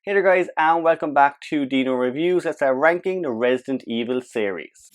Hey there guys, and welcome back to Dino Reviews. That's our ranking the Resident Evil series.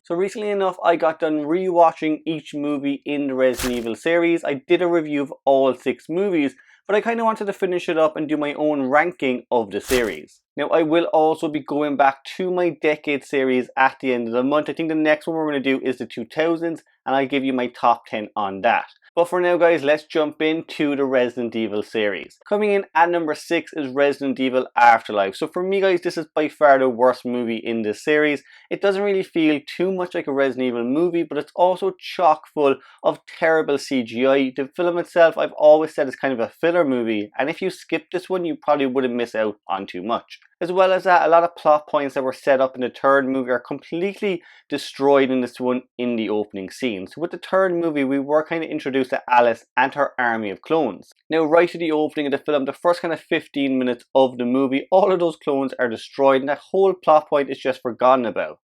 So recently enough, I got done rewatching each movie in the Resident Evil series. I did a review of all 6 movies, but I kind of wanted to finish it up and do my own ranking of the series. Now, I will also be going back to my decade series at the end of the month. I think the next one we're going to do is the 2000s, and I'll give you my top 10 on that. But for now guys, let's jump into the Resident Evil series. Coming in at number 6 is Resident Evil Afterlife. So for me guys, this is by far the worst movie in this series. It doesn't really feel too much like a Resident Evil movie, but it's also chock full of terrible CGI. The film itself, I've always said, is kind of a filler movie, and if you skip this one, you probably wouldn't miss out on too much. As well as that, a lot of plot points that were set up in the third movie are completely destroyed in this one in the opening scene. So with the third movie, we were kind of introduced to Alice and her army of clones. Now right at the opening of the film, the first kind of 15 minutes of the movie, all of those clones are destroyed and that whole plot point is just forgotten about.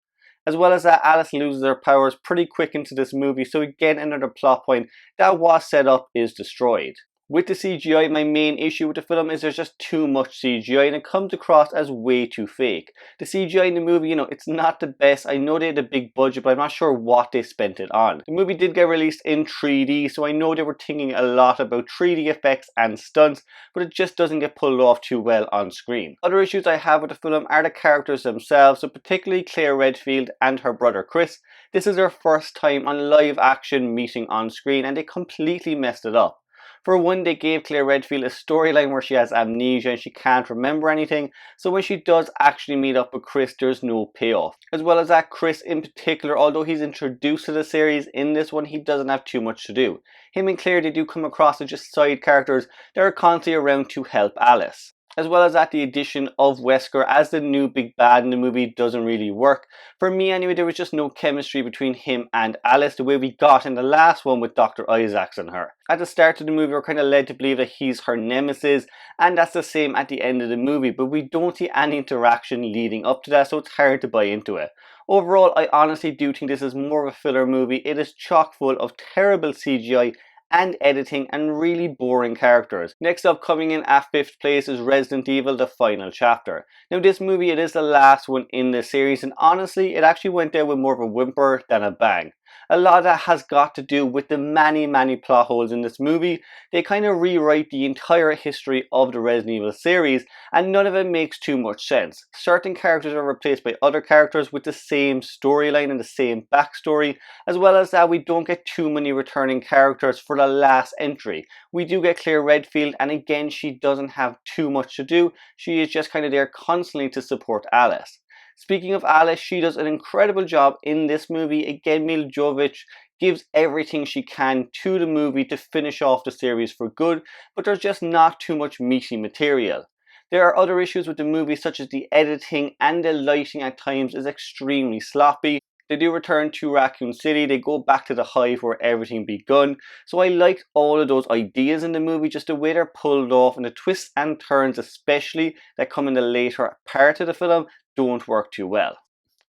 As well as that, Alice loses her powers pretty quick into this movie, so again another plot point that was set up is destroyed. With the CGI, my main issue with the film is there's just too much CGI and it comes across as way too fake. The CGI in the movie, it's not the best. I know they had a big budget, but I'm not sure what they spent it on. The movie did get released in 3D, so I know they were thinking a lot about 3D effects and stunts, but it just doesn't get pulled off too well on screen. Other issues I have with the film are the characters themselves, so particularly Claire Redfield and her brother Chris. This is their first time on live action meeting on screen and they completely messed it up. For one, they gave Claire Redfield a storyline where she has amnesia and she can't remember anything, so when she does actually meet up with Chris, there's no payoff. As well as that, Chris in particular, although he's introduced to the series, in this one he doesn't have too much to do. Him and Claire, they do come across as just side characters that are constantly around to help Alice. As well as that, the addition of Wesker as the new big bad in the movie doesn't really work. For me anyway, there was just no chemistry between him and Alice the way we got in the last one with Dr. Isaacs and her. At the start of the movie, we're kind of led to believe that he's her nemesis, and that's the same at the end of the movie, but we don't see any interaction leading up to that, so it's hard to buy into it. Overall, I honestly do think this is more of a filler movie. It is chock full of terrible CGI and editing and really boring characters. Next up, coming in at 5th place, is Resident Evil The Final Chapter. Now this movie, it is the last one in the series, and honestly it actually went down with more of a whimper than a bang. A lot of that has got to do with the many plot holes in this movie. They kind of rewrite the entire history of the Resident Evil series and none of it makes too much sense. Certain characters are replaced by other characters with the same storyline and the same backstory. As well as that, we don't get too many returning characters for the last entry. We do get Claire Redfield, and again she doesn't have too much to do. She is just kind of there constantly to support Alice. Speaking of Alice, she does an incredible job in this movie. Again, Mila Jovovich gives everything she can to the movie to finish off the series for good, but there's just not too much meaty material. There are other issues with the movie, such as the editing and the lighting at times is extremely sloppy. They do return to Raccoon City, they go back to the hive where everything begun. So I liked all of those ideas in the movie, just the way they're pulled off, and the twists and turns especially that come in the later part of the film don't work too well.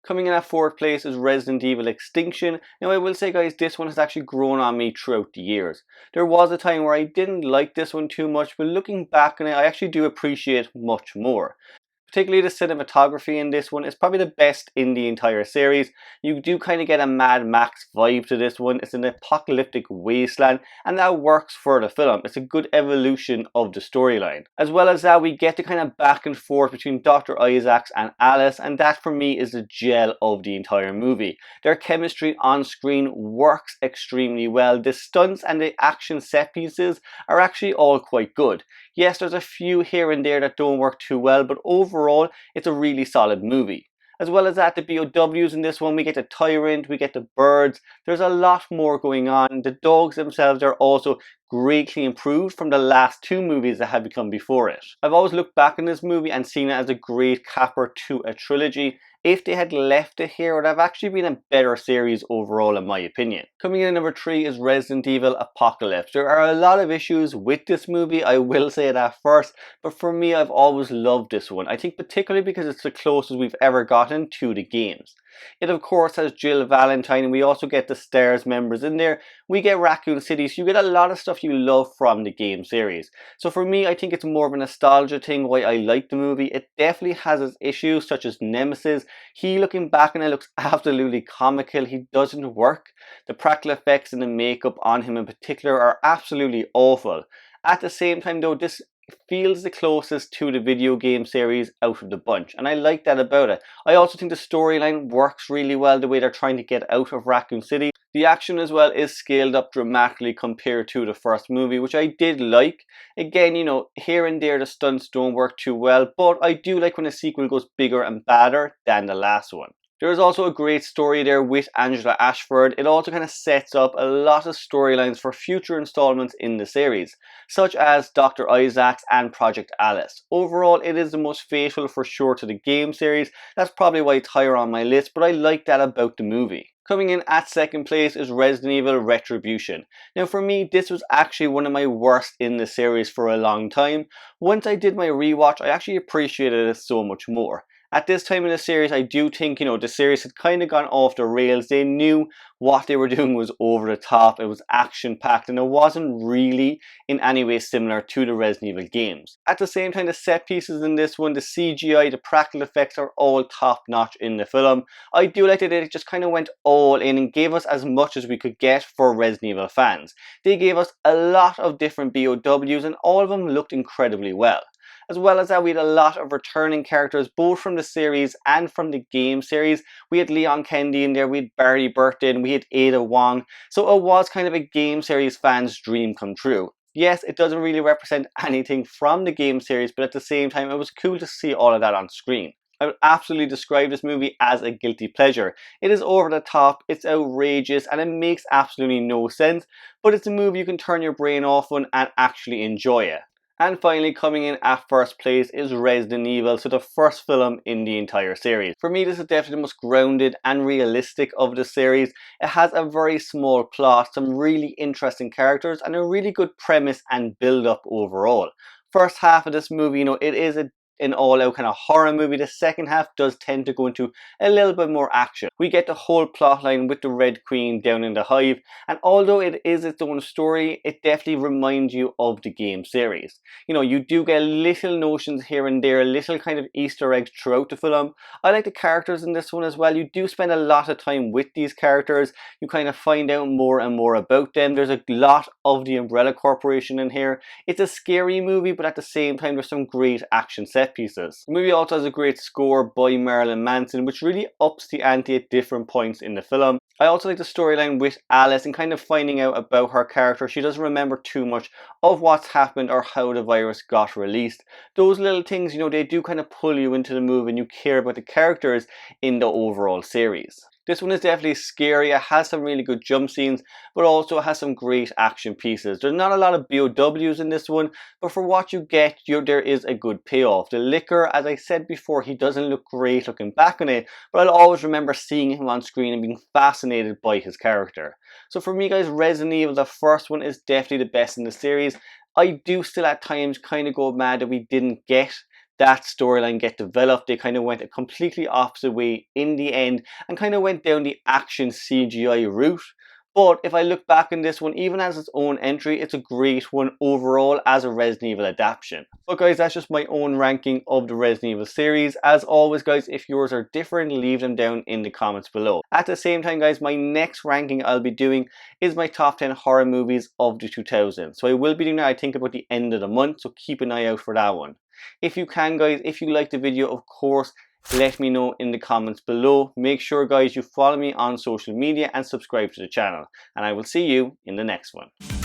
Coming in at 4th place is Resident Evil Extinction. Now I will say guys, this one has actually grown on me throughout the years. There was a time where I didn't like this one too much, but looking back on it, I actually do appreciate much more. Particularly the cinematography in this one is probably the best in the entire series. You do kind of get a Mad Max vibe to this one. It's an apocalyptic wasteland and that works for the film. It's a good evolution of the storyline. As well as that, we get the kind of back and forth between Dr. Isaacs and Alice, and that for me is the gel of the entire movie. Their chemistry on screen works extremely well. The stunts and the action set pieces are actually all quite good. Yes, there's a few here and there that don't work too well, but overall, it's a really solid movie. As well as that, the BOWs in this one, we get the Tyrant, we get the birds. There's a lot more going on. The dogs themselves are also greatly improved from the last 2 movies that had become before it. I've always looked back on this movie and seen it as a great capper to a trilogy. If they had left it here, it would have actually been a better series overall in my opinion. Coming in at number 3 is Resident Evil Apocalypse. There are a lot of issues with this movie, I will say that first, but for me I've always loved this one. I think particularly because it's the closest we've ever gotten to the games. It of course has Jill Valentine, and we also get the Stars members in there. We get Raccoon City, so you get a lot of stuff you love from the game series. So for me, I think it's more of a nostalgia thing why I like the movie. It definitely has its issues, such as Nemesis. He, looking back on it, looks absolutely comical. He doesn't work. The practical effects and the makeup on him in particular are absolutely awful. At the same time though, this feels the closest to the video game series out of the bunch, and I like that about it. I also think the storyline works really well, the way they're trying to get out of Raccoon City. The action as well is scaled up dramatically compared to the first movie, which I did like. Again, you know, here and there the stunts don't work too well, but I do like when a sequel goes bigger and badder than the last one. There is also a great story there with Angela Ashford. It also kind of sets up a lot of storylines for future installments in the series, such as Dr. Isaacs and Project Alice. Overall, it is the most faithful for sure to the game series. That's probably why it's higher on my list, but I like that about the movie. Coming in at second place is Resident Evil Retribution. Now for me, this was actually one of my worst in the series for a long time. Once I did my rewatch, I actually appreciated it so much more. At this time in the series, I do think, you know, the series had kind of gone off the rails. They knew what they were doing was over the top. It was action-packed, and it wasn't really in any way similar to the Resident Evil games. At the same time, the set pieces in this one, the CGI, the practical effects are all top-notch in the film. I do like that they just kind of went all in and gave us as much as we could get for Resident Evil fans. They gave us a lot of different BOWs, and all of them looked incredibly well. As well as that, we had a lot of returning characters, both from the series and from the game series. We had Leon Kennedy in there, we had Barry Burton, we had Ada Wong. So it was kind of a game series fan's dream come true. Yes, it doesn't really represent anything from the game series, but at the same time, it was cool to see all of that on screen. I would absolutely describe this movie as a guilty pleasure. It is over the top, it's outrageous, and it makes absolutely no sense, but it's a movie you can turn your brain off on and actually enjoy it. And finally, coming in at first place is Resident Evil, so the first film in the entire series. For me, this is definitely the most grounded and realistic of the series. It has a very small plot, some really interesting characters, and a really good premise and build-up overall. First half of this movie, you know, it is an all-out kind of horror movie. The second half does tend to go into a little bit more action. We get the whole plotline with the Red Queen down in the hive, and although it is its own story, it definitely reminds you of the game series. You know, you do get little notions here and there, little kind of Easter eggs throughout the film. I like the characters in this one as well. You do spend a lot of time with these characters. You kind of find out more and more about them. There's a lot of the Umbrella Corporation in here. It's a scary movie, but at the same time, there's some great action set pieces. The movie also has a great score by Marilyn Manson, which really ups the ante at different points in the film. I also like the storyline with Alice and kind of finding out about her character. She doesn't remember too much of what's happened or how the virus got released. Those little things, you know, they do kind of pull you into the movie and you care about the characters in the overall series. This one is definitely scary. It has some really good jump scenes, but also has some great action pieces. There's not a lot of BOWs in this one, but for what you get, there is a good payoff. The Licker, as I said before, he doesn't look great looking back on it, but I'll always remember seeing him on screen and being fascinated by his character. So for me guys, Resident Evil, the first one, is definitely the best in the series. I do still at times kind of go mad that we didn't get that storyline get developed. They kind of went a completely opposite way in the end and kind of went down the action CGI route. But if I look back on this one, even as its own entry, it's a great one overall as a Resident Evil adaptation. But guys, that's just my own ranking of the Resident Evil series. As always guys, if yours are different, leave them down in the comments below. At the same time guys, my next ranking I'll be doing is my top 10 horror movies of the 2000s. So I will be doing that, I think, about the end of the month, so keep an eye out for that one. If you can guys, if you like the video, of course, let me know in the comments below. Make sure guys you follow me on social media and subscribe to the channel. And I will see you in the next one.